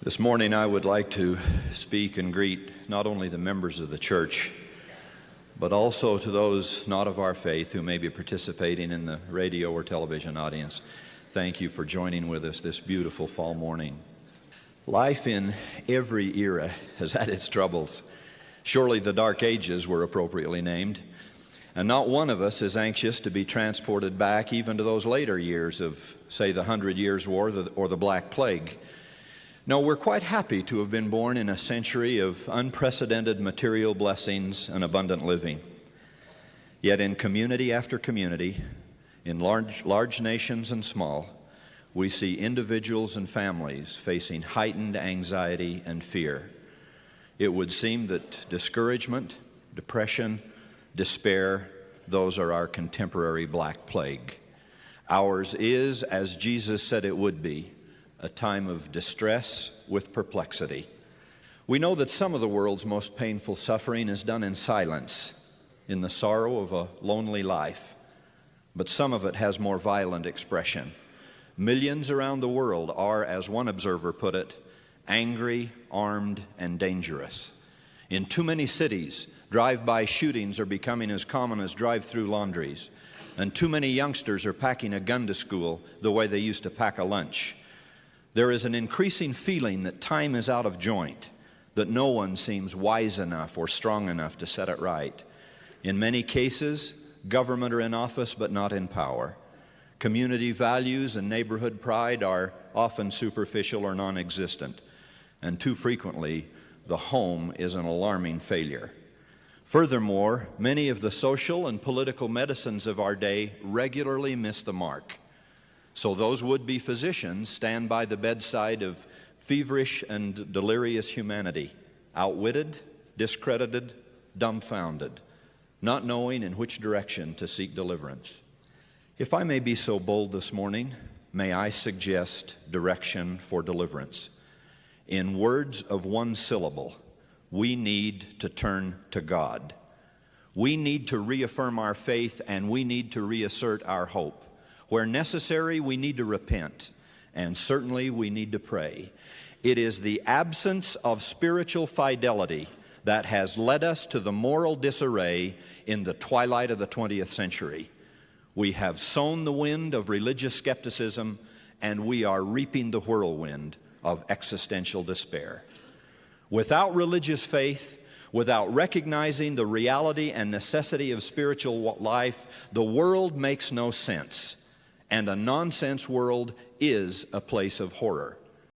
This morning I would like to speak and greet not only the members of the church, but also to those not of our faith who may be participating in the radio or television audience. Thank you for joining with us this beautiful fall morning. Life in every era has had its troubles. Surely the Dark Ages were appropriately named, and not one of us is anxious to be transported back even to those later years of, say, the 100 Years' War or the Black Plague. No, we're quite happy to have been born in a century of unprecedented material blessings and abundant living. Yet in community after community, in large nations and small, we see individuals and families facing heightened anxiety and fear. It would seem that discouragement, depression, despair, those are our contemporary Black Plague. Ours is, as Jesus said it would be, a time of distress with perplexity. We know that some of the world's most painful suffering is done in silence, in the sorrow of a lonely life, but some of it has more violent expression. Millions around the world are, as one observer put it, angry, armed, and dangerous. In too many cities, drive-by shootings are becoming as common as drive-through laundries, and too many youngsters are packing a gun to school the way they used to pack a lunch. There is an increasing feeling that time is out of joint, that no one seems wise enough or strong enough to set it right. In many cases, government are in office but not in power. Community values and neighborhood pride are often superficial or non-existent, and too frequently, the home is an alarming failure. Furthermore, many of the social and political medicines of our day regularly miss the mark. So those would-be physicians stand by the bedside of feverish and delirious humanity, outwitted, discredited, dumbfounded, not knowing in which direction to seek deliverance. If I may be so bold this morning, may I suggest direction for deliverance. In words of one syllable, we need to turn to God. We need to reaffirm our faith, and we need to reassert our hope. Where necessary, we need to repent, and certainly we need to pray. It is the absence of spiritual fidelity that has led us to the moral disarray in the twilight of the 20th century. We have sown the wind of religious skepticism, and we are reaping the whirlwind of existential despair. Without religious faith, without recognizing the reality and necessity of spiritual life, the world makes no sense. And a nonsense world is a place of horror.